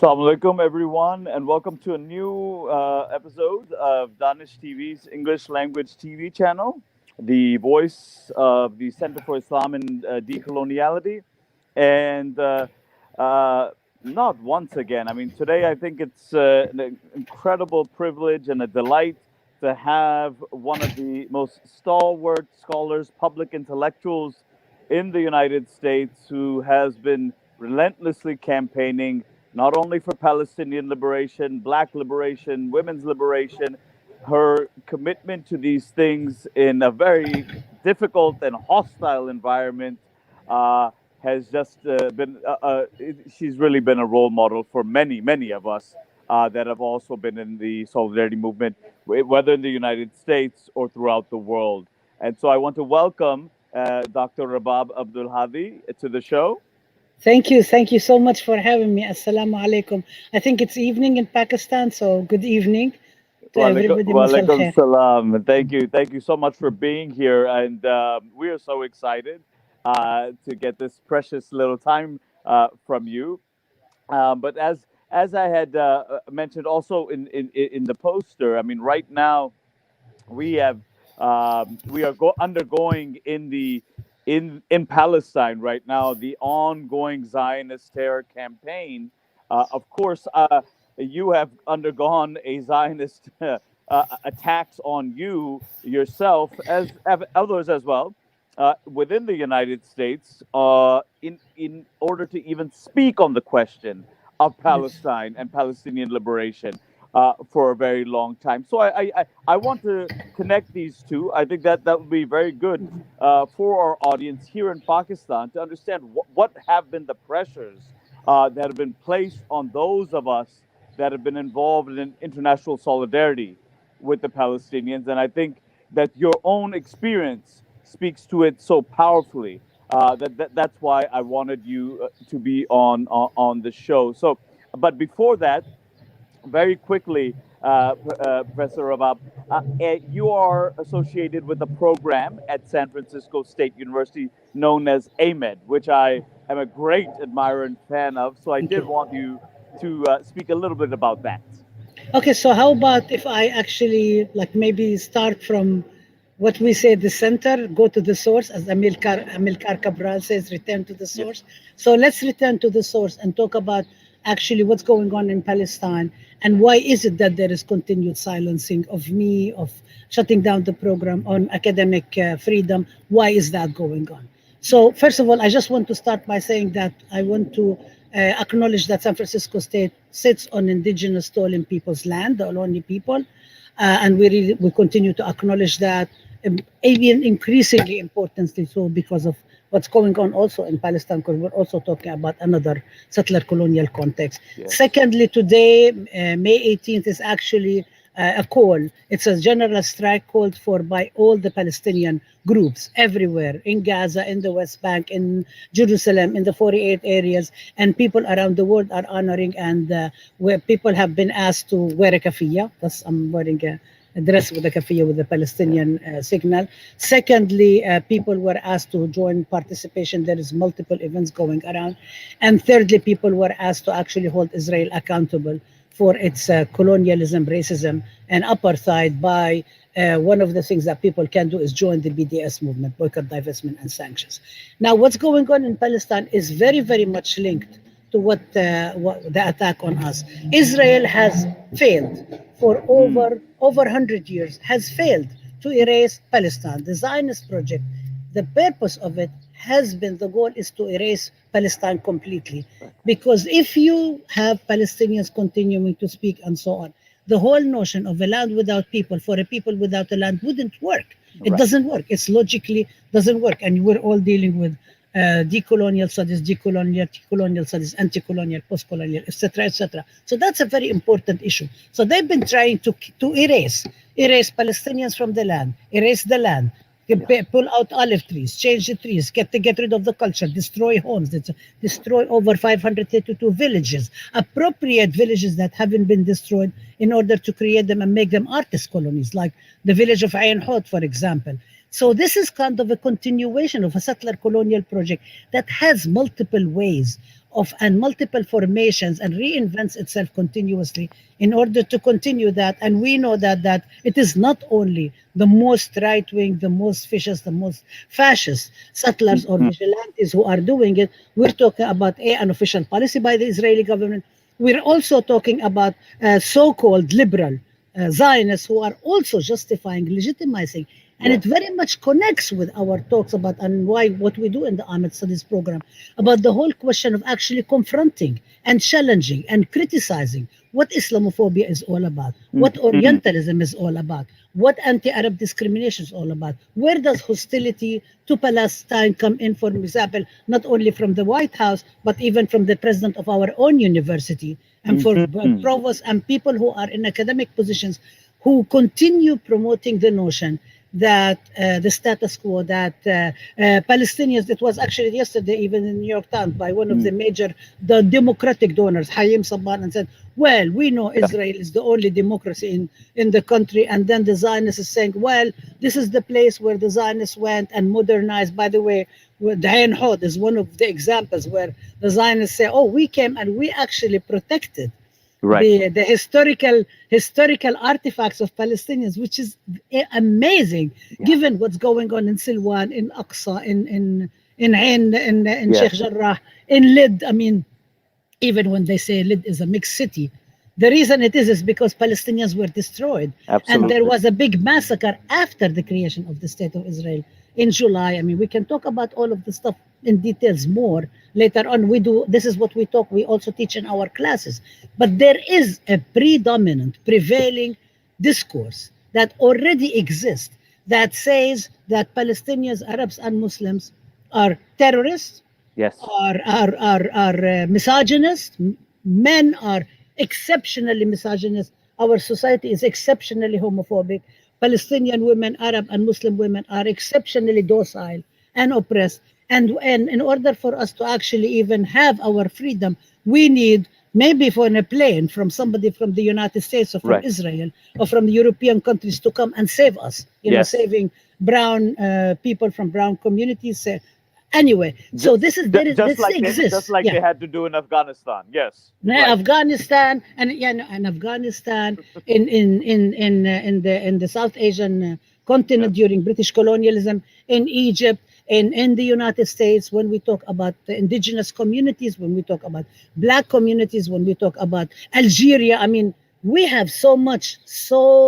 Assalamu alaikum, everyone, and welcome to a new episode of Daanish TV's English language TV channel, the voice of the Center for Islam and Decoloniality. And not once again, I mean, today I think it's an incredible privilege and a delight to have one of the most stalwart scholars, public intellectuals in the United States who has been relentlessly campaigning not only for Palestinian liberation, Black liberation, women's liberation. Her commitment to these things in a very difficult and hostile environment uh, has just she's really been a role model for many, many of us that have also been in the solidarity movement, whether in the United States or throughout the world. And so I want to welcome Dr. Rabab Abdulhadi to the show. Thank you. Thank you so much for having me. Assalamu alaikum. I think it's evening in Pakistan, so good evening to everybody. Masal Walaikum khair. salam. Thank you so much for being here, and we are so excited to get this precious little time from you. But as I had mentioned also in the poster, I mean, right now we have we are undergoing in Palestine right now the ongoing Zionist terror campaign. Of course, you have undergone a Zionist attacks on you yourself, as others as well, within the United States, in order to even speak on the question of Yes. Palestine and Palestinian liberation for a very long time. So I want to connect these two. I think that would be very good for our audience here in Pakistan to understand what have been the pressures that have been placed on those of us that have been involved in international solidarity with the Palestinians. And I think that your own experience speaks to it so powerfully. That's why I wanted you to be on the show. So, but before that, very quickly, Professor Rabab, you are associated with a program at San Francisco State University known as AMED, which I am a great admirer and fan of. So I Thank did you. want you to speak a little bit about that. Okay, so how about if I actually like maybe start from what we say the center, go to the source, as Amilcar Cabral says, return to the Yes. source. So let's return to the source and talk about actually what's going on in Palestine and why is it that there is continued silencing of me, of shutting down the program on academic freedom. Why is that going on? So first of all, I just want to start by saying that I want to acknowledge that San Francisco State sits on indigenous stolen people's land, the Ohlone people, and we continue to acknowledge that, even increasingly importantly so because of what's going on also in Palestine, because we're also talking about another settler colonial context. Yes. Secondly, today, May 18th, is actually a call. It's a general strike called for by all the Palestinian groups everywhere in Gaza, in the West Bank, in Jerusalem, in the 48 areas, and people around the world are honoring, and where people have been asked to wear a kafiyah. That's, I'm wearing a dress with a kafiyah with the Palestinian signal. Secondly, people were asked to join participation. There is multiple events going around. And thirdly, people were asked to actually hold Israel accountable for its colonialism, racism, and apartheid by one of the things that people can do is join the BDS movement, boycott, divestment, and sanctions. Now, what's going on in Palestine is very, very much linked to what the attack on us. Israel has failed for Mm. over 100 years, has failed to erase Palestine. The Zionist project, the purpose of it has been, the goal is to erase Palestine completely. Right. Because if you have Palestinians continuing to speak and so on, the whole notion of a land without people for a people without a land wouldn't work. It Right. doesn't work. It's logically doesn't work. And we're all dealing with decolonial studies, decolonial studies, anti-colonial, post-colonial, etc., etc. So that's a very important issue. So they've been trying to erase Palestinians from the land, erase the land, Yeah. pull out olive trees, change the trees, get rid of the culture, destroy homes, destroy over 532 villages, appropriate villages that haven't been destroyed in order to create them and make them artist colonies, like the village of Ain Hod, for example. So this is kind of a continuation of a settler colonial project that has multiple ways of and multiple formations and reinvents itself continuously in order to continue that. And we know that it is not only the most right wing, the most fascist, the most fascist settlers or vigilantes who are doing it. We're talking about an official policy by the Israeli government. We're also talking about so-called liberal Zionists who are also justifying, legitimizing, and it very much connects with our talks about and why what we do in the Ahmed Studies program about the whole question of actually confronting and challenging and criticizing what Islamophobia is all about, what Orientalism is all about, what anti-Arab discrimination is all about. Where does hostility to Palestine come in, for example, not only from the White House, but even from the president of our own university and for provosts and people who are in academic positions who continue promoting the notion that the status quo, that Palestinians, it was actually yesterday even in the New York Times by one of the democratic donors, Hayim Sabban, and said, well, we know Israel is the only democracy in the country. And then the Zionists is saying, well, this is the place where the Zionists went and modernized. By the way, Dayan Hod is one of the examples where the Zionists say, oh, we came and we actually protected the historical artifacts of Palestinians, which is amazing, given what's going on in Silwan, in Aqsa, in Ain, in Sheikh Jarrah, in Lid. I mean, even when they say Lid is a mixed city, the reason it is because Palestinians were destroyed. And there was a big massacre after the creation of the State of Israel in July. I mean, we can talk about all of the stuff in details more later on. This is what we also teach in our classes. But there is a predominant, prevailing discourse that already exists that says that Palestinians, Arabs, and Muslims are terrorists, are misogynist. Men are exceptionally misogynist. Our society is exceptionally homophobic. Palestinian women, Arab and Muslim women are exceptionally docile and oppressed. And in order for us to actually even have our freedom, we need maybe on a plane from somebody from the United States or from Israel or from the European countries to come and save us, saving brown people from brown communities. Anyway, so this exists. Just like they had to do in Afghanistan. Yes. Afghanistan and Afghanistan in the South Asian continent during British colonialism, in Egypt, in the United States, when we talk about the indigenous communities, when we talk about black communities, when we talk about Algeria. I mean, we have so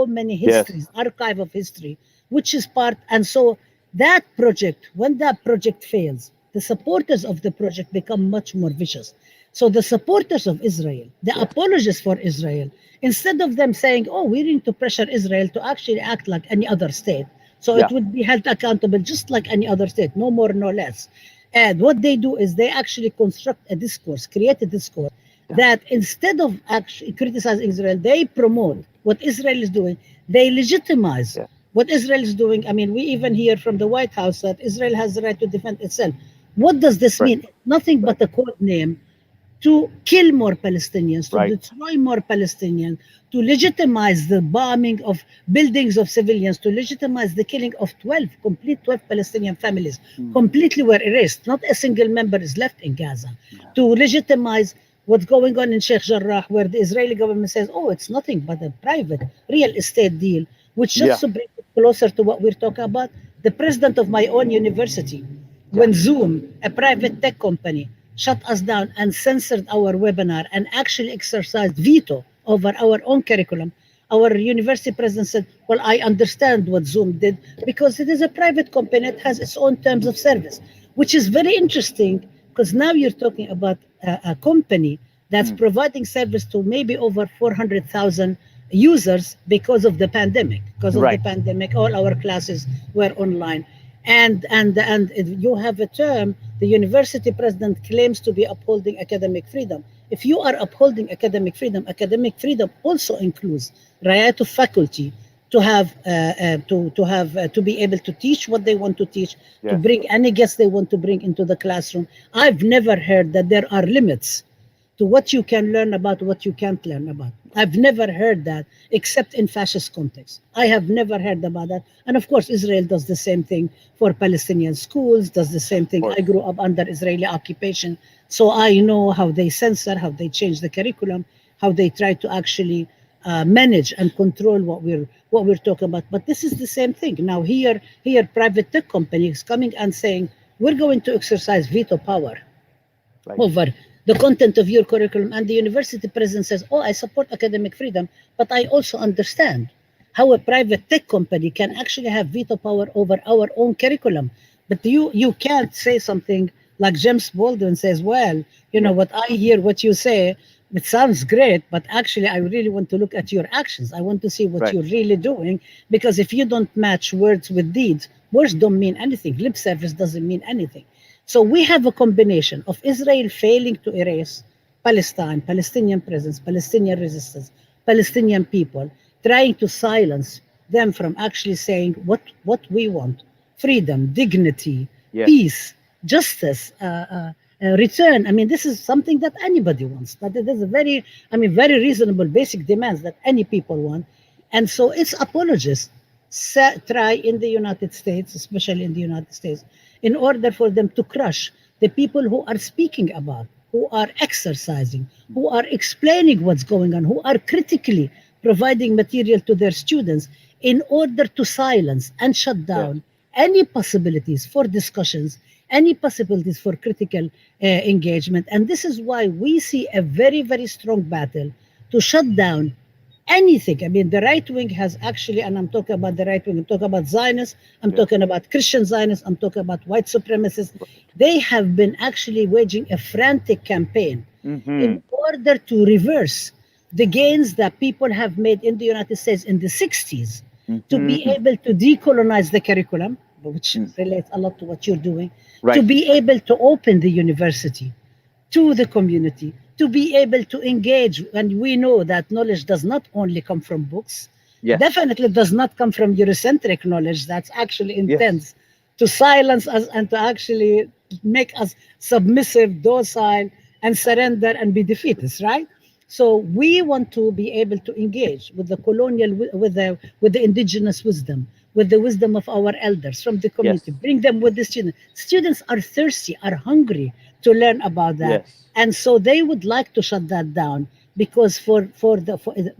many histories, archive of history, which is part. And so that project, when that project fails, the supporters of the project become much more vicious. So the supporters of Israel, the apologists for Israel, instead of them saying, oh, we need to pressure Israel to actually act like any other state, so it would be held accountable just like any other state, no more, no less. And what they do is they actually construct a discourse, create a discourse that instead of actually criticizing Israel, they promote what Israel is doing. They legitimize what Israel is doing. I mean, we even hear from the White House that Israel has the right to defend itself. What does this mean? Nothing but a code name to kill more Palestinians, to destroy more Palestinians, to legitimize the bombing of buildings of civilians, to legitimize the killing of 12 Palestinian families, completely were erased. Not a single member is left in Gaza. To legitimize what's going on in Sheikh Jarrah, where the Israeli government says, oh, it's nothing but a private real estate deal, which just to bring it closer to what we're talking about, the president of my own university, when Zoom, a private tech company, shut us down and censored our webinar and actually exercised veto over our own curriculum, our university president said, well, I understand what Zoom did because it is a private company, it has its own terms of service, which is very interesting because now you're talking about a company that's providing service to maybe over 400,000 users because of the pandemic. Because of the pandemic, all our classes were online. And you have a term, the university president claims to be upholding academic freedom. If you are upholding academic freedom also includes right of faculty to have to be able to teach what they want to teach, to bring any guests they want to bring into the classroom. I've never heard that there are limits to what you can learn about, what you can't learn about. I've never heard that except in fascist context. I have never heard about that. And of course, Israel does the same thing for Palestinian schools, does the same Of thing. I course. grew up under Israeli occupation, so I know how they censor, how they change the curriculum, how they try to actually manage and control what we're talking about. But this is the same thing. Now here private tech companies coming and saying we're going to exercise veto power Right. over the content of your curriculum, and the university president says, oh, I support academic freedom, but I also understand how a private tech company can actually have veto power over our own curriculum. But you can't say something like James Baldwin says, well, Yeah. what I hear, what you say, it sounds great, but actually I really want to look at your actions. I want to see what Right. you're really doing, because if you don't match words with deeds, words don't mean anything. Lip service doesn't mean anything. So we have a combination of Israel failing to erase Palestine, Palestinian presence, Palestinian resistance, Palestinian people, trying to silence them from actually saying what we want: freedom, dignity, Yes. peace, justice, return. I mean, this is something that anybody wants. But it is a very reasonable, basic demands that any people want. And so its apologists try in the United States, especially in the United States, in order for them to crush the people who are speaking about, who are exercising, who are explaining what's going on, who are critically providing material to their students, in order to silence and shut Yes. down any possibilities for discussions, any possibilities for critical engagement. And this is why we see a very, very strong battle to shut down anything. I mean, the right wing has actually, and I'm talking about the right wing, I'm talking about Zionists, I'm Yes. talking about Christian Zionists, I'm talking about white supremacists. They have been actually waging a frantic campaign in order to reverse the gains that people have made in the United States in the 60s to be able to decolonize the curriculum, which relates a lot to what you're doing, to Right. be able to open the university to the community, to be able to engage. And we know that knowledge does not only come from books, Yes. definitely does not come from Eurocentric knowledge that's actually Yes. intends to silence us and to actually make us submissive, docile, and surrender and be defeatists, right? So we want to be able to engage with the colonial, with the indigenous wisdom, with the wisdom of our elders from the community. Yes. Bring them with the students. Students are thirsty, are hungry to learn about that, Yes. and so they would like to shut that down, because for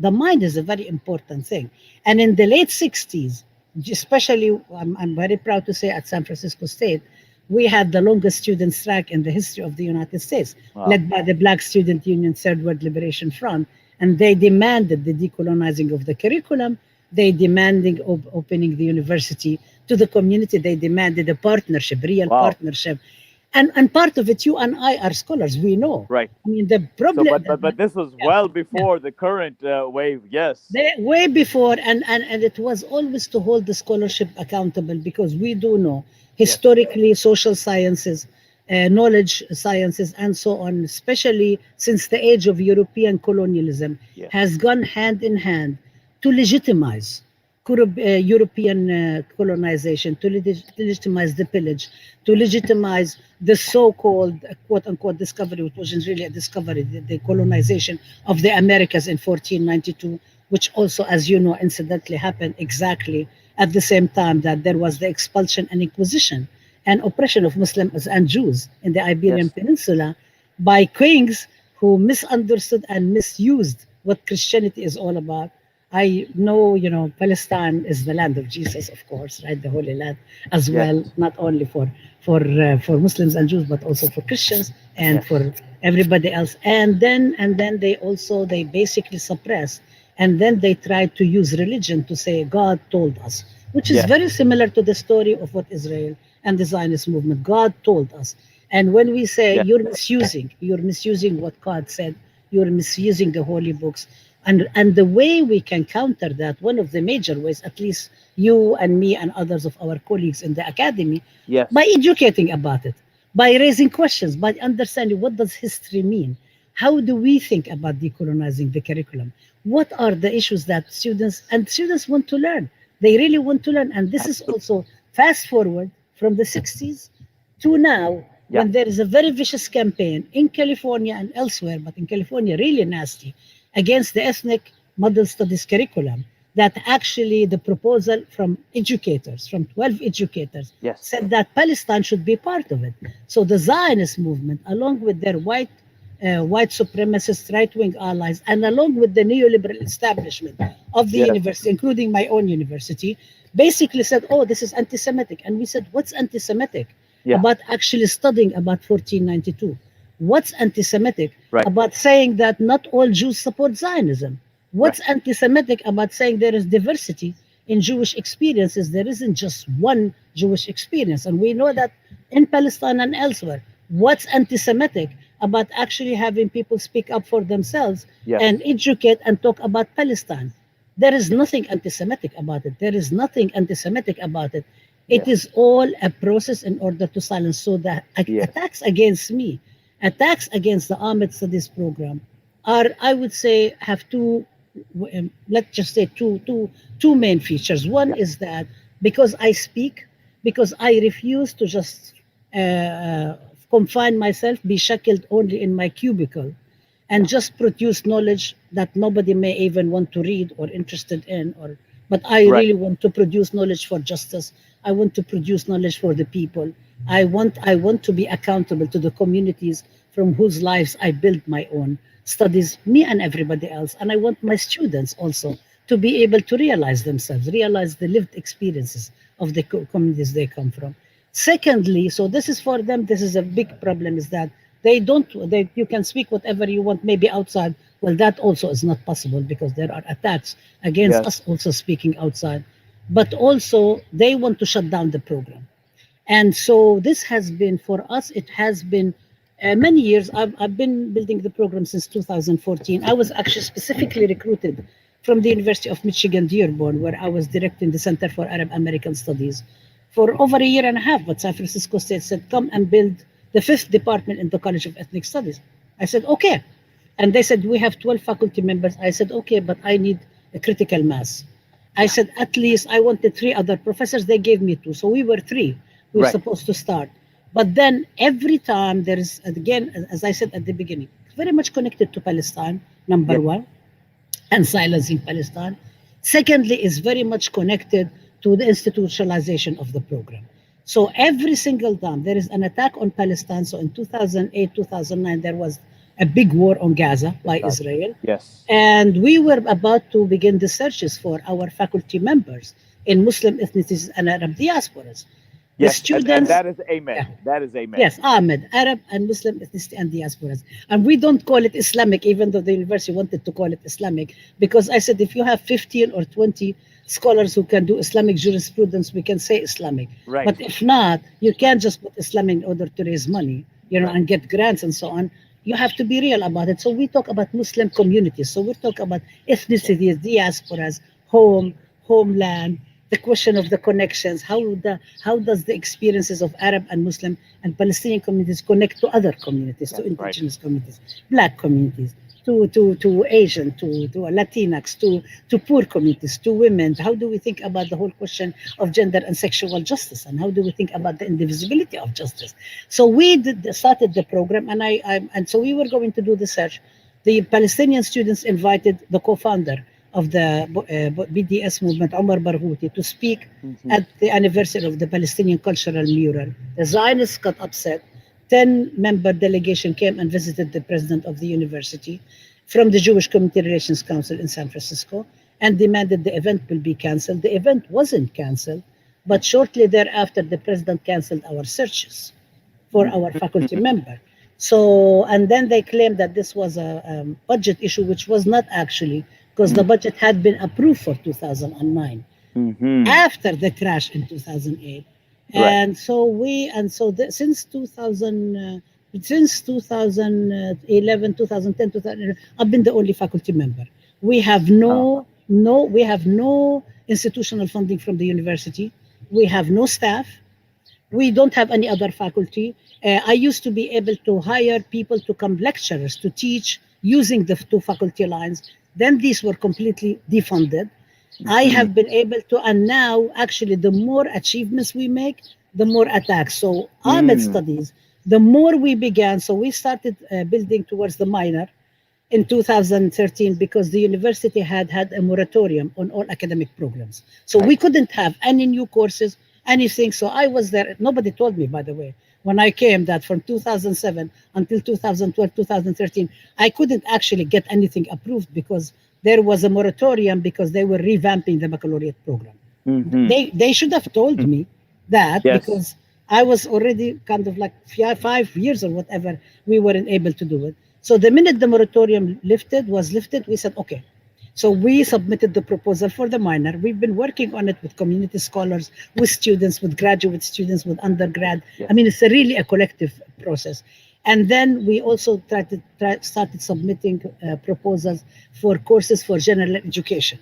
the mind is a very important thing. And in the late 60s, especially, I'm very proud to say, at San Francisco State, we had the longest student strike in the history of the United States, Wow. led by the Black Student Union Third World Liberation Front. And they demanded the decolonizing of the curriculum. They demanded opening the university to the community. They demanded a partnership, real Wow. partnership. And part of it, you and I are scholars, we know. Right. I mean, the So, problem, but this was yeah, well yeah. before the current wave. Yes. Way before, and it was always to hold the scholarship accountable, because we do know Yes. historically social sciences, knowledge sciences, and so on, especially since the age of European colonialism, Yes. has gone hand in hand to legitimize European colonization, to legitimize the pillage, to legitimize the so-called quote unquote discovery, which wasn't really a discovery, the colonization of the Americas in 1492, which also, as you know, incidentally happened exactly at the same time that there was the expulsion and inquisition and oppression of Muslims and Jews in the Iberian Yes. Peninsula by kings who misunderstood and misused what Christianity is all about. I know, Palestine is the land of Jesus, of course, right? The Holy Land, as Yes. well, not only for Muslims and Jews, but also for Christians and Yes. for everybody else. And then they basically suppressed, and then they tried to use religion to say God told us, which is Yes. very similar to the story of what Israel and the Zionist movement. God told us. And when we say Yes. you're misusing what God said, you're misusing the holy books. And the way we can counter that, one of the major ways, at least you and me and others of our colleagues in the academy, Yes. by educating about it, by raising questions, by understanding what does history mean, how do we think about decolonizing the curriculum, what are the issues that students want to learn. They really want to learn. And this is also fast forward from the 60s to now, Yeah. when there is a very vicious campaign in California and elsewhere, but in California really nasty, against the ethnic model studies curriculum, that actually the proposal from educators, from 12 educators, Yes. said that Palestine should be part of it. So the Zionist movement, along with their white supremacist right-wing allies, and along with the neoliberal establishment of the Yes. university, including my own university, basically said, oh, this is anti-Semitic. And we said, what's anti-Semitic Yeah. about actually studying about 1492? What's anti-Semitic Right. about saying that not all Jews support Zionism? What's anti-Semitic about saying there is diversity in Jewish experiences? There isn't just one Jewish experience. And we know that in Palestine and elsewhere. What's anti-Semitic about actually having people speak up for themselves Yes. and educate and talk about Palestine? There is nothing anti-Semitic about it. There is nothing anti-Semitic about it. It Yes. is all a process in order to silence. So the Yes. attacks against me, attacks against the Ahmed Studies program are, I would say, have let's just say two main features. One Yeah. is that because I speak, because I refuse to just confine myself, be shackled only in my cubicle, and just produce knowledge that nobody may even want to read or interested in, but I Right. really want to produce knowledge for justice. I want to produce knowledge for the people. I want to be accountable to the communities from whose lives I build my own studies, me and everybody else. And I want my students also to be able to realize themselves, realize the lived experiences of the communities they come from. Secondly, so this is for them, this is a big problem, is that you can speak whatever you want, maybe outside. Well, that also is not possible because there are attacks against Yes. us also speaking outside. But also, they want to shut down the program. And so this has been, for us, it has been many years. I've been building the program since 2014. I was actually specifically recruited from the University of Michigan, Dearborn, where I was directing the Center for Arab American Studies for over a year and a half. But San Francisco State said, come and build the fifth department in the College of Ethnic Studies. I said, okay. And they said, we have 12 faculty members. I said, okay, but I need a critical mass. I said, at least I wanted 3 other professors. They gave me 2. So we were 3. We were Right. supposed to start. But then every time there is, again, as I said at the beginning, very much connected to Palestine, number Yes. one, and silencing Palestine. Secondly, is very much connected to the institutionalization of the program. So every single time there is an attack on Palestine, so in 2008, 2009, there was a big war on Gaza by Israel. Yes. And we were about to begin the searches for our faculty members in Muslim ethnicities and Arab diasporas. The Yes. And students, that is amen. yeah. That is amen. yes, Ahmed, Arab and Muslim ethnicity and diasporas. And we don't call it Islamic, even though the university wanted to call it Islamic, because I said if you have 15 or 20 scholars who can do Islamic jurisprudence, we can say Islamic. Right. But if not, you can't just put Islam in order to raise money, Right. and get grants and so on. You have to be real about it. So we talk about Muslim communities. So we talk about ethnicities, diasporas, homeland, the question of the connections. How does the experiences of Arab and Muslim and Palestinian communities connect to other communities, to That's right. indigenous communities, Black communities, to Asian, to Latinx, to poor communities, to women? How do we think about the whole question of gender and sexual justice, and how do we think about the indivisibility of justice? So we started the program, and so we were going to do the search. The Palestinian students invited the co-founder of the BDS movement, Omar Barghouti, to speak at the anniversary of the Palestinian Cultural Mural. The Zionists got upset. 10-member delegation came and visited the president of the university from the Jewish Community Relations Council in San Francisco and demanded the event will be canceled. The event wasn't canceled, but shortly thereafter, the president canceled our searches for our faculty member. So, and then they claimed that this was a budget issue, which was not actually, because the budget had been approved for 2009 after the crash in 2008. Right. And so since 2011, 2010, 2011, I've been the only faculty member. We have no institutional funding from the university. We have no staff. We don't have any other faculty. I used to be able to hire people to come lecturers to teach using the 2 faculty lines. Then these were completely defunded. I have been able to, and now actually the more achievements we make, the more attacks. So Ahmed Studies The more we began, so we started building towards the minor in 2013 because the university had a moratorium on all academic programs. So we couldn't have any new courses, anything. So I was there. Nobody told me, by the way, when I came, that from 2007 until 2012, 2013, I couldn't actually get anything approved because there was a moratorium because they were revamping the baccalaureate program. They should have told me that because I was already kind of like 5 years or whatever, we weren't able to do it. So the minute the moratorium was lifted, we said, okay. So we submitted the proposal for the minor. We've been working on it with community scholars, with students, with graduate students, with undergrad. I mean, it's really a collective process. And then we also started submitting proposals for courses for general education,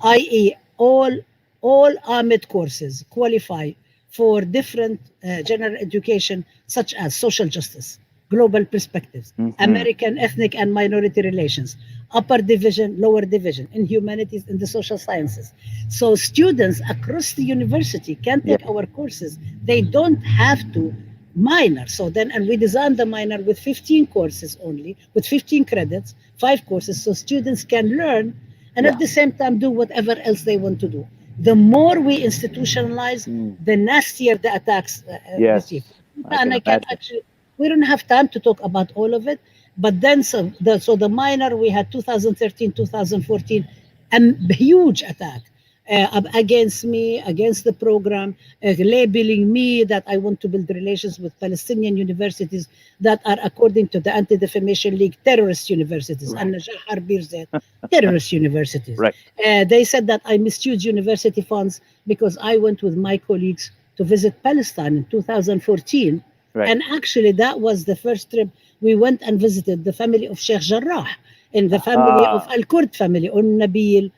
i.e. all Ahmed courses qualify for different general education, such as social justice, global perspectives, American ethnic and minority relations, upper division, lower division, in humanities, in the social sciences. So students across the university can take our courses. They don't have to minor. So then, and we designed the minor with 15 courses only, with 15 credits, 5 courses, so students can learn and at the same time do whatever else they want to do. The more we institutionalize, the nastier the attacks receive. And I can actually, we don't have time to talk about all of it, but then so the minor, we had 2013, 2014, a huge attack against me, against the program, labeling me that I want to build relations with Palestinian universities that are, according to the Anti-Defamation League, terrorist universities. And Najah Harbir said, terrorist universities. They said that I misused university funds because I went with my colleagues to visit Palestine in 2014. And actually, that was the first trip. We went and visited the family of Sheikh Jarrah, and the family of Al-Kurd family, Nabil,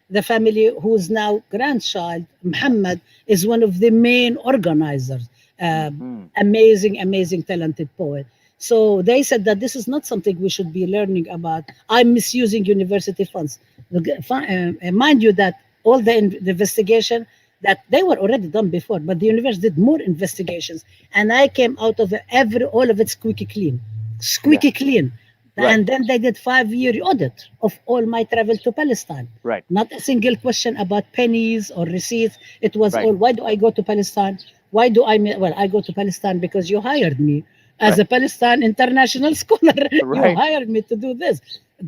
the family whose now grandchild, Muhammad, is one of the main organizers. Amazing, talented poet. So they said that this is not something we should be learning about. I'm misusing university funds. Mind you that all the investigation that they were already done before, but the university did more investigations, and I came out of all of it squeaky clean. And then they did 5-year audit of all my travel to Palestine. Not a single question about pennies or receipts. It was all, why do I go to Palestine? Why do I? Well, I go to Palestine because you hired me as a Palestine international scholar. You hired me to do this.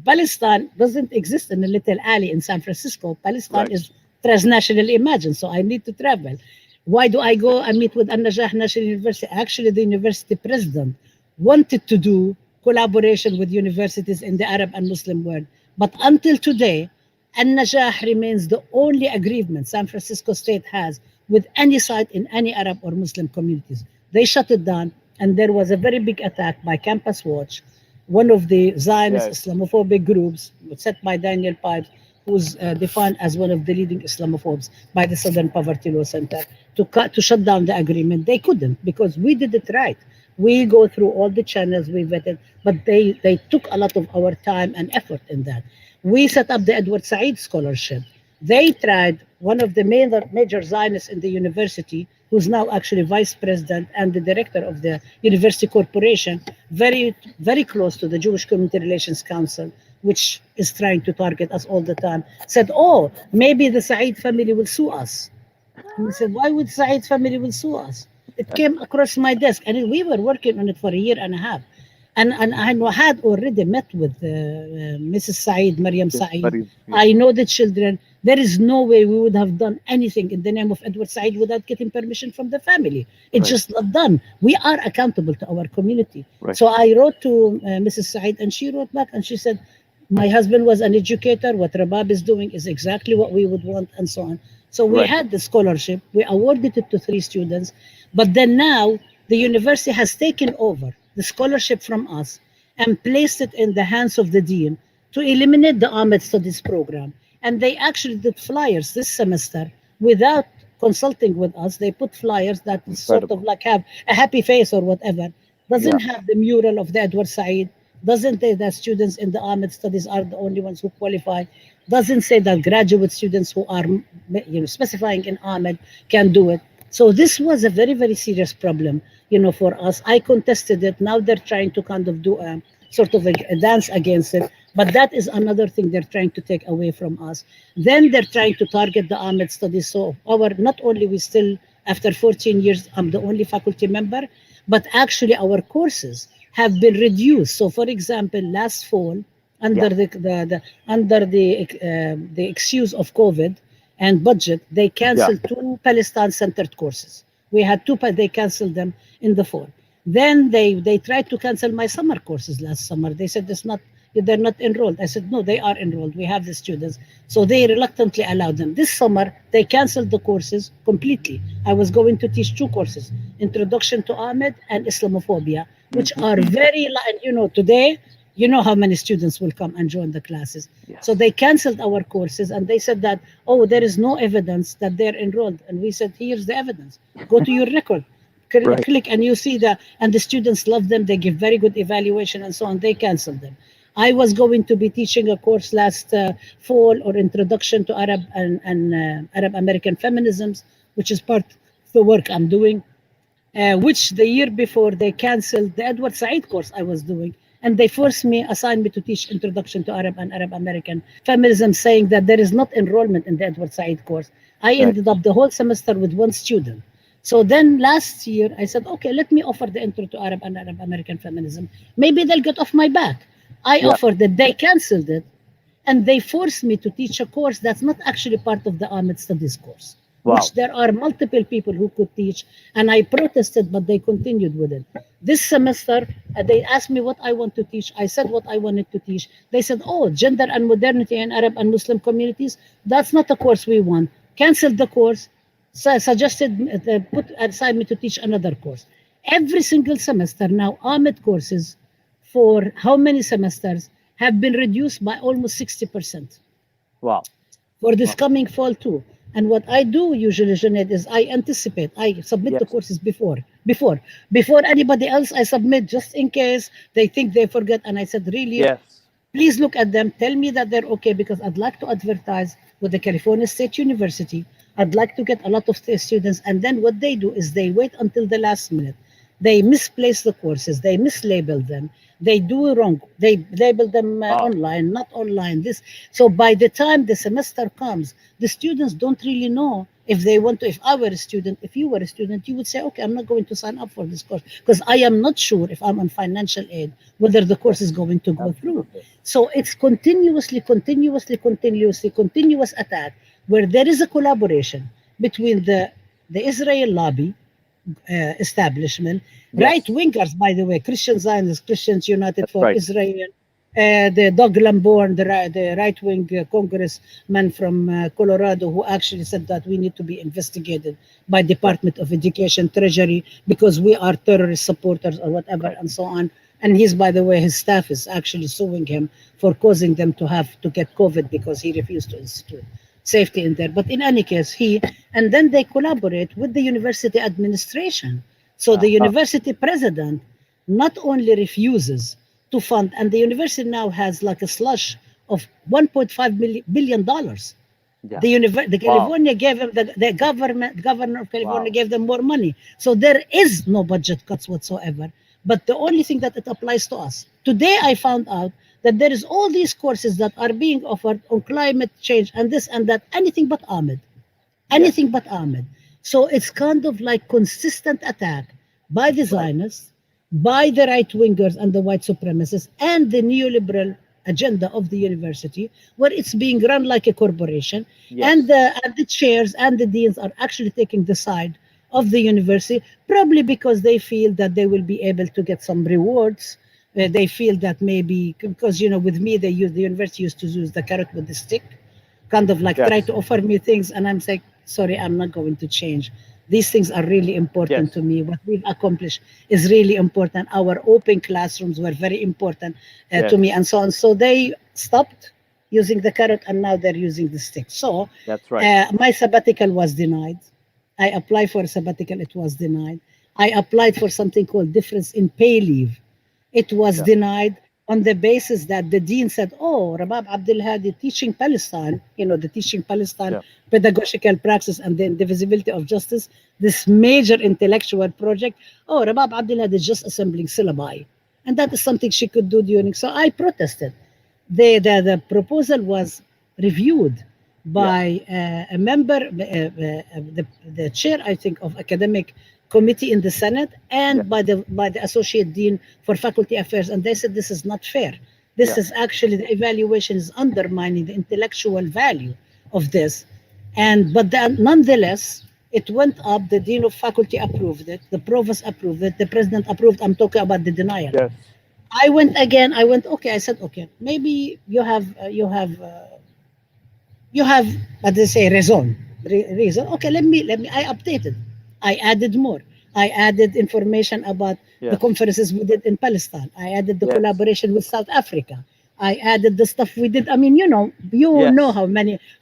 Palestine doesn't exist in a little alley in San Francisco. Palestine is transnationally imagined, so I need to travel. Why do I go and meet with An-Najah National University? Actually, the university president wanted to do collaboration with universities in the Arab and Muslim world. But until today, An-Najah remains the only agreement San Francisco State has with any site in any Arab or Muslim communities. They shut it down, and there was a very big attack by Campus Watch, one of the Zionist Islamophobic groups set by Daniel Pipes, who's defined as one of the leading Islamophobes by the Southern Poverty Law Center, to shut down the agreement. They couldn't, because we did it right. We go through all the channels, we vetted, but they took a lot of our time and effort in that. We set up the Edward Said Scholarship. They tried, one of the major Zionists in the university, who's now actually vice president and the director of the University Corporation, very, very close to the Jewish Community Relations Council, which is trying to target us all the time, said, oh, maybe the Said family will sue us. And we said, why would Said family will sue us? It came across my desk, and we were working on it for a year and a half. And I had already met with Mrs. Said, Maryam Said. I know the children. There is no way we would have done anything in the name of Edward Said without getting permission from the family. It's just not done. We are accountable to our community. So I wrote to Mrs. Said, and she wrote back, and she said, my husband was an educator. What Rabab is doing is exactly what we would want, and so on. So we had the scholarship. We awarded it to 3 students. But then now the university has taken over the scholarship from us and placed it in the hands of the dean to eliminate the Ahmed Studies program. And they actually did flyers this semester without consulting with us. They put flyers that sort of like have a happy face or whatever. Doesn't have the mural of the Edward Said. Doesn't say that students in the Ahmed Studies are the only ones who qualify. Doesn't say that graduate students who are specifying in Ahmed can do it. So this was a very, very serious problem, for us. I contested it. Now they're trying to kind of do a sort of a dance against it. But that is another thing they're trying to take away from us. Then they're trying to target the Ahmed studies. So not only we still, after 14 years, I'm the only faculty member, but actually our courses have been reduced. So for example, last fall, under the excuse of COVID and budget, they canceled two Palestine-centered courses. We had two, but they canceled them in the fall. Then they tried to cancel my summer courses last summer. They said they're not enrolled. I said, no, they are enrolled. We have the students. So they reluctantly allowed them. This summer, they canceled the courses completely. I was going to teach two courses, Introduction to Ahmed and Islamophobia, which are very, today, how many students will come and join the classes. Yes. So they canceled our courses and they said that, oh, there is no evidence that they're enrolled. And we said, here's the evidence. Go to your record. Right. Click and you see that. And the students love them. They give very good evaluation and so on. They canceled them. I was going to be teaching a course last fall, or Introduction to Arab and Arab American Feminisms, which is part of the work I'm doing, which the year before they canceled the Edward Said course I was doing. And they assigned me to teach Introduction to Arab and Arab American Feminism, saying that there is not enrollment in the Edward Said course. I ended up the whole semester with one student. So then last year, I said, okay, let me offer the Intro to Arab and Arab American Feminism. Maybe they'll get off my back. I offered it, they canceled it, and they forced me to teach a course that's not actually part of the Ahmed Studies course. Wow. Which there are multiple people who could teach, and I protested, but they continued with it. This semester, they asked me what I want to teach. I said what I wanted to teach. They said, oh, gender and modernity in Arab and Muslim communities, that's not a course we want. Canceled the course, suggested, assigned me to teach another course. Every single semester now, Ahmed courses for how many semesters have been reduced by almost 60%. Wow. For this coming fall too. And what I do usually, Junaid, is I anticipate. I submit the courses before anybody else. I submit just in case they think they forget. And I said, really, please look at them. Tell me that they're okay, because I'd like to advertise with the California State University. I'd like to get a lot of students. And then what they do is they wait until the last minute. They misplace the courses. They mislabel them. They do wrong. They label them online, not online. So by the time the semester comes, the students don't really know if they want to. If I were a student, if you were a student, you would say, okay, I'm not going to sign up for this course because I am not sure, if I'm on financial aid, whether the course is going to go through. So it's continuous attack, where there is a collaboration between the Israel lobby, establishment, right-wingers, by the way, Christian Zionists, Christians United for Israel, the Doug Lamborn, the right-wing congressman from Colorado, who actually said that we need to be investigated by Department of Education, Treasury, because we are terrorist supporters or whatever, and so on. And he's, by the way, his staff is actually suing him for causing them to get COVID because he refused to institute safety in there. But in any case, and then they collaborate with the university administration. So the university president not only refuses to fund, and the university now has like a slush of $1.5 billion. The California gave him, the governor of California gave them more money. So there is no budget cuts whatsoever. But the only thing that it applies to us. Today I found out that there is all these courses that are being offered on climate change and this and that, anything but Ahmed. But Ahmed. So it's kind of like consistent attack by the Zionists, by the right-wingers and the white supremacists, and the neoliberal agenda of the university, where it's being run like a corporation, and the chairs and the deans are actually taking the side of the university, probably because they feel that they will be able to get some rewards. They feel that maybe, because, with me, the university used to use the carrot with the stick, kind of like try to offer me things. And I'm saying, sorry, I'm not going to change. These things are really important to me. What we've accomplished is really important. Our open classrooms were very important to me, and so on. So they stopped using the carrot, and now they're using the stick. So that's right. My sabbatical was denied. I applied for a sabbatical. It was denied. I applied for something called difference in pay leave. It was denied. on the basis that the dean said, oh, Rabab Abdulhadi teaching Palestine, the teaching Palestine Yeah. pedagogical praxis and the indivisibility of justice, this major intellectual project. Oh, Rabab Abdulhadi is just assembling syllabi. And that is something she could do during. So I protested. The proposal was reviewed Yeah. by a member, the chair, I think, of academic committee in the Senate, and Yeah. by the associate dean for faculty affairs, and they said this is not fair. This Yeah. is actually, the evaluation is undermining the intellectual value of this, nonetheless it went up. The dean of faculty approved it, the provost approved it, the president approved. I'm talking about the denial. Yes. I went again. I went, okay. I said, okay, maybe you have what they say, reason. Okay, let me. I updated. I added more. I added information about the Yes. conferences we did in Palestine. I added the Yes. collaboration with South Africa. I added the stuff we did. I mean, you know Yes.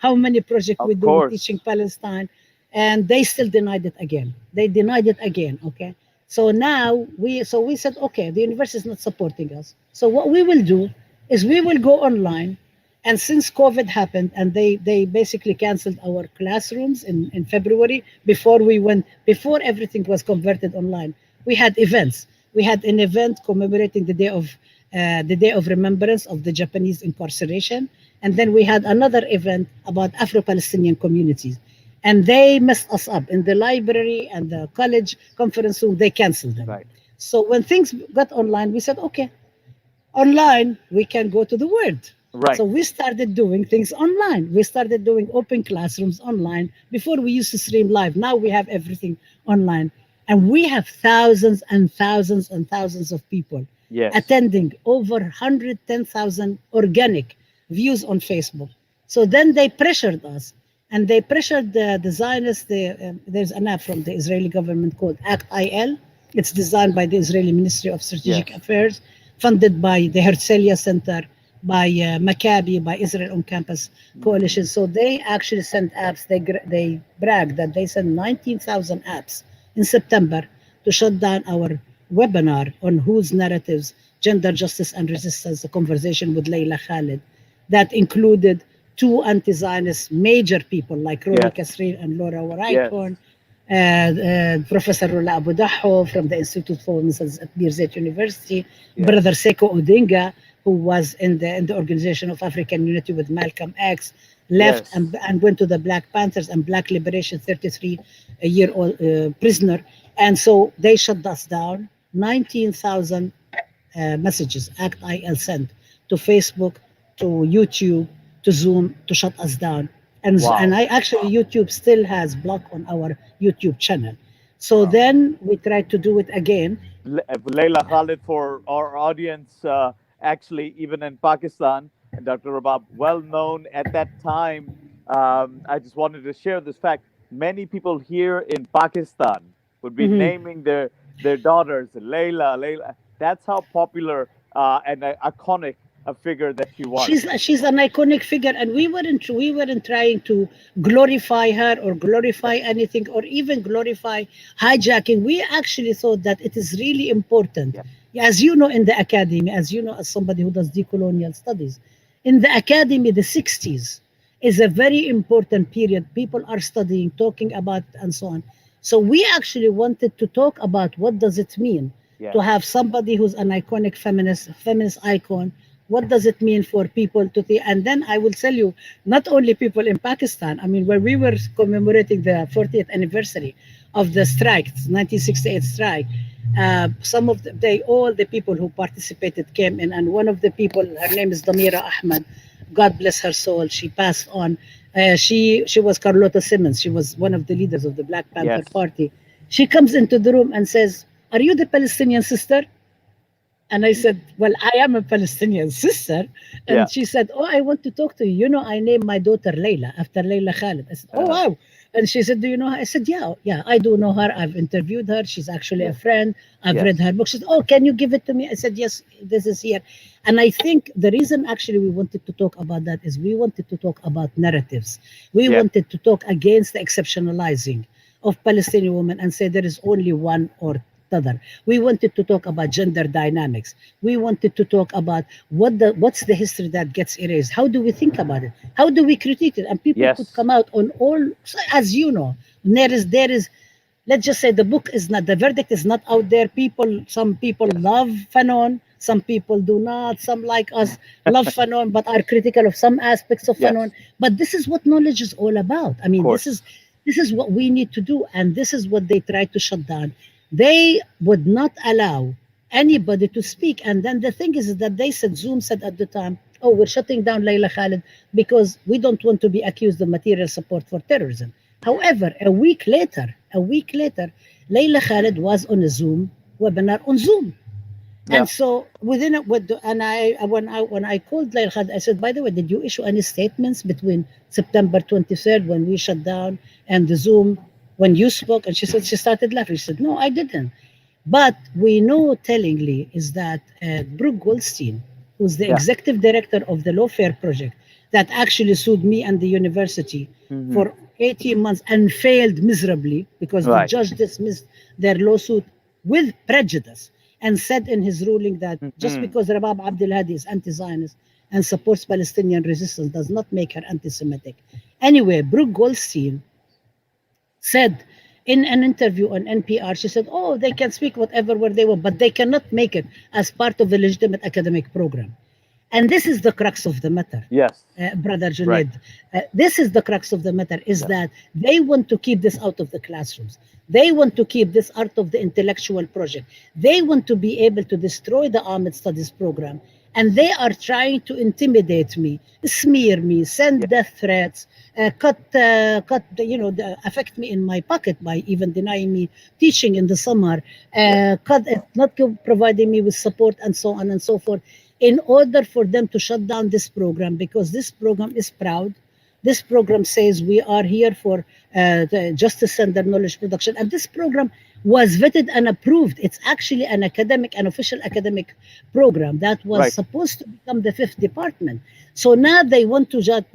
how many projects we Of do with teaching course. Palestine, and they still denied it again. They denied it again. Okay, so now we said, okay, the university is not supporting us. So what we will do is we will go online, and since COVID happened and they basically canceled our classrooms in February, before everything was converted online, we had events. We had an event commemorating the day of remembrance of the Japanese incarceration, and then we had another event about Afro-Palestinian communities. And they messed us up in the library and the college conference room. They canceled them. Right. So when things got online, we said, okay, online we can go to the world. Right. So we started doing things online. We started doing open classrooms online. Before we used to stream live. Now we have everything online. And we have thousands and thousands and thousands of people Yes. attending, over 110,000 organic views on Facebook. So then they pressured us, and they pressured the Zionists. There's an app from the Israeli government called ACT-IL. It's designed by the Israeli Ministry of Strategic Yes. Affairs, funded by the Herzliya Center, by Maccabi, by Israel on Campus Coalition. So they actually sent apps. They bragged that they sent 19,000 apps in September to shut down our webinar on whose narratives, gender justice and resistance, a conversation with Leila Khalid, that included two anti-Zionist major people like Rory Yes. Kasril and Laura Yes. Waraikon, Professor Rabab Abdulhadi from the Institute for Women's at Birzeit University, Yes. Brother Seko Odinga, who was in the Organization of African Unity with Malcolm X, left Yes. and went to the Black Panthers and Black Liberation, 33-year-old prisoner. And so they shut us down. 19,000 messages ACT-IL sent to Facebook, to YouTube, to Zoom to shut us down. And Wow. I actually, YouTube still has block on our YouTube channel. So Wow. then we tried to do it again. Leila Khalid, for our audience, actually, even in Pakistan, and Dr. Rabab, well known at that time. I just wanted to share this fact. Many people here in Pakistan would be Mhm. naming their daughters Leila, Leila. That's how popular and iconic a figure that she was. She's an iconic figure, and we weren't trying to glorify her or glorify anything or even glorify hijacking. We actually thought that it is really important. Yeah. As you know, in the academy, as you know, as somebody who does decolonial studies, in the academy, the 60s is a very important period. People are studying, talking about, and so on. So we actually wanted to talk about what does it mean Yeah. to have somebody who's an iconic feminist icon. What does it mean for people to think? And then I will tell you, not only people in Pakistan. I mean, when we were commemorating the 40th anniversary of the strike, 1968 strike, all the people who participated came in, and one of the people, her name is Damira Ahmad. God bless her soul. She passed on. She was Carlota Simmons. She was one of the leaders of the Black Panther Yes. Party. She comes into the room and says, "Are you the Palestinian sister?" And I said, "Well, I am a Palestinian sister." Yeah. And she said, "Oh, I want to talk to you. I named my daughter Layla after Layla Khalid." I said, "Oh, Uh, wow." And she said, "Do you know her?" I said, "Yeah, yeah, I do know her. I've interviewed her. She's actually a yes. friend. I've read Yes. her book." She said, "Oh, can you give it to me?" I said, "Yes, this is here." And I think the reason actually we wanted to talk about that is we wanted to talk about narratives. We Yeah. wanted to talk against the exceptionalizing of Palestinian women and say there is only one or Tadar. We wanted to talk about gender dynamics. We wanted to talk about what's the history that gets erased. How do we think about it? How do we critique it? And people could Yes. come out on all, as you know, there is, let's just say the book is not, the verdict is not out there. Some people Yes. love Fanon, some people do not. Some like us love Fanon but are critical of some aspects of Yes. Fanon. But this is what knowledge is all about. I mean, Of this is what we need to do, and this is what they try to shut down. They would not allow anybody to speak. And then the thing is that they said, Zoom said at the time, oh, we're shutting down Layla Khalid because we don't want to be accused of material support for terrorism. However, a week later, Layla Khalid was on a Zoom webinar on Zoom. Yeah. And so within it, and when I called Layla Khalid, I said, by the way, did you issue any statements between September 23rd when we shut down and the Zoom when you spoke? And she said, she started laughing. She said, no, I didn't. But we know tellingly is that Brooke Goldstein, who's the Yeah. executive director of the Lawfare Project, that actually sued me and the university for 18 months and failed miserably because the Right. judge dismissed their lawsuit with prejudice and said in his ruling that just because Rabab Abdulhadi is anti-Zionist and supports Palestinian resistance does not make her anti-Semitic. Anyway, Brooke Goldstein said in an interview on NPR, she said, oh, they can speak whatever where they want, but they cannot make it as part of a legitimate academic program. And this is the crux of the matter. Yes. Brother Junaid, Right. this is the crux of the matter, is that they want to keep this out of the classrooms. They want to keep this out of the intellectual project. They want to be able to destroy the Ahmed Studies program. And they are trying to intimidate me, smear me, send death threats, affect me in my pocket by even denying me teaching in the summer, not providing me with support, and so on and so forth, in order for them to shut down this program, because this program is proud. This program says we are here for the justice and the knowledge production. And this program was vetted and approved. It's actually an official academic program that was supposed to become the fifth department. So now they want to just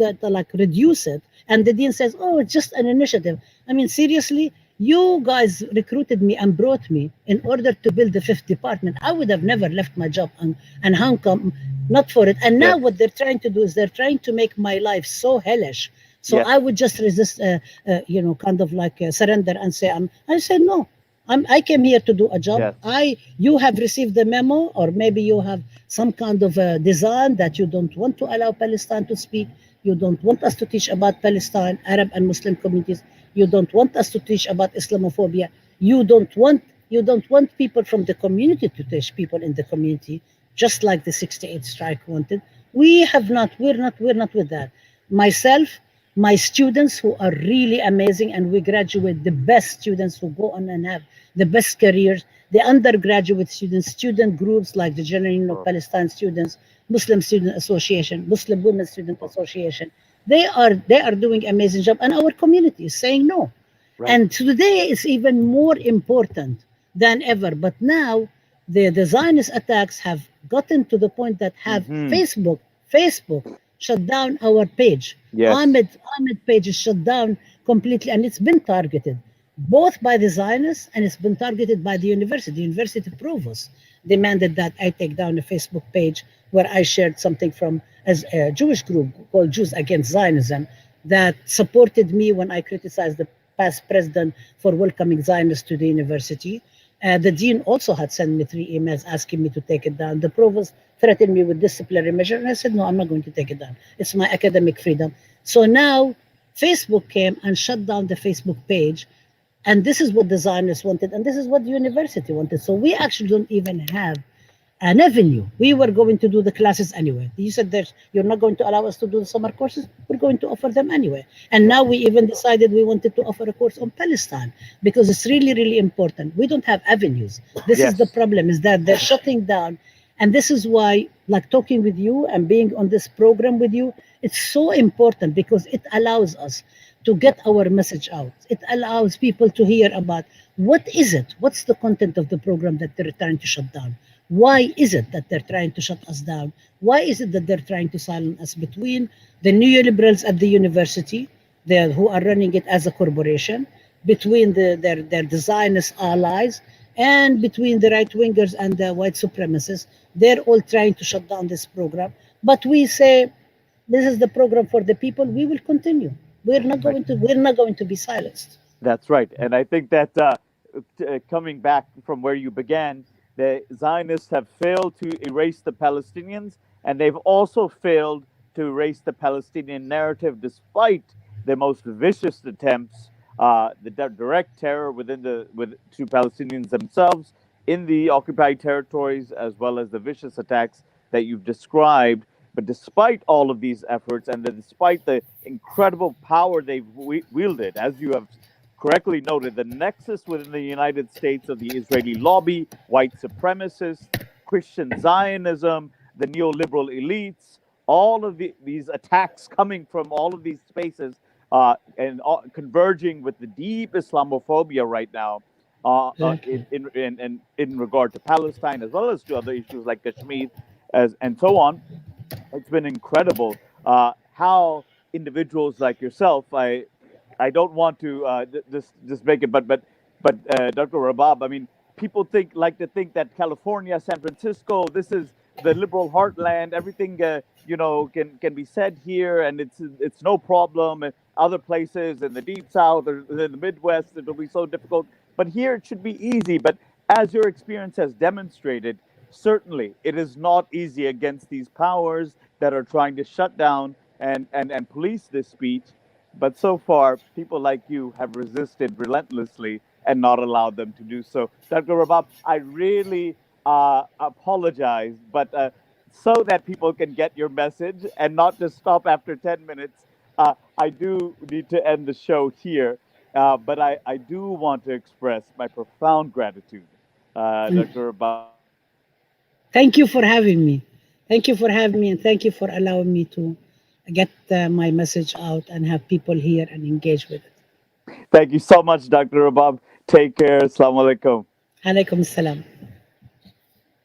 reduce it. And the dean says, oh, it's just an initiative. I mean, seriously, you guys recruited me and brought me in order to build the fifth department. I would have never left my job and hung come not for it. And now what they're trying to do is they're trying to make my life so hellish. So I would just resist, surrender and say, I said, no, I came here to do a job. You have received the memo, or maybe you have some kind of a design that you don't want to allow Palestine to speak. You don't want us to teach about Palestine, Arab and Muslim communities. You don't want us to teach about Islamophobia. You don't want people from the community to teach people in the community, just like the 68 strike wanted. We're not with that. Myself, my students who are really amazing, and we graduate the best students who go on and have the best careers, the undergraduate students, student groups like the General Union of Palestine Students, Muslim Student Association, Muslim Women Student Association, they are doing amazing job, and our community is saying no. And today is even more important than ever. But now the Zionist attacks have gotten to the point that have Facebook shut down our page. Ahmed page is shut down completely, and it's been targeted both by the Zionists and it's been targeted by the university. The university provost demanded that I take down a Facebook page where I shared something from as a Jewish group called Jews Against Zionism that supported me when I criticized the past president for welcoming Zionists to the university. The dean also had sent me 3 emails asking me to take it down. The provost threatened me with disciplinary measure, and I said, no, I'm not going to take it down. It's my academic freedom. So now Facebook came and shut down the Facebook page, and this is what the Zionists wanted, and this is what the university wanted. So we actually don't even have an avenue. We were going to do the classes anyway. You said that you're not going to allow us to do the summer courses. We're going to offer them anyway. And now we even decided we wanted to offer a course on Palestine because it's really, really important. We don't have avenues. This is the problem, is that they're shutting down. And this is why, like talking with you and being on this program with you, it's so important because it allows us to get our message out. It allows people to hear about what's the content of the program that they're trying to shut down. Why is it that they're trying to shut us down? Why is it that they're trying to silence us? Between the neoliberals at the university, who are running it as a corporation, between their Zionist allies, and between the right wingers and the white supremacists. They're all trying to shut down this program. But we say this is the program for the people. We will continue. Right. We're not going to be silenced. That's right. And I think that coming back from where you began, the Zionists have failed to erase the Palestinians, and they've also failed to erase the Palestinian narrative despite the most vicious attempts, direct terror to Palestinians themselves in the occupied territories, as well as the vicious attacks that you've described. But despite all of these efforts, and despite the incredible power they've wielded, as you have correctly noted, the nexus within the United States of the Israeli lobby, white supremacists, Christian Zionism, the neoliberal elites, all of these attacks coming from all of these spaces and converging with the deep Islamophobia right now Exactly. in regard to Palestine, as well as to other issues like Kashmir and so on. It's been incredible how individuals like yourself. I don't want to just make it, but Dr. Rabab. I mean, people like to think that California, San Francisco, this is the liberal heartland. Everything can be said here, and it's no problem. And other places in the deep south or in the Midwest, it'll be so difficult. But here it should be easy. But as your experience has demonstrated, certainly it is not easy against these powers that are trying to shut down and police this speech. But so far, people like you have resisted relentlessly and not allowed them to do so. Dr. Rabab, I really apologize, but so that people can get your message and not just stop after 10 minutes, I do need to end the show here. But I do want to express my profound gratitude, Dr. Rabab, for taking the time Thank you to for share having your me. experience. Thank you for having me, and thank you for allowing me to get my message out and have people hear and engage with it. Thank you so much, Dr. Rabab. Take care. Assalamu alaikum. Alaikum salam.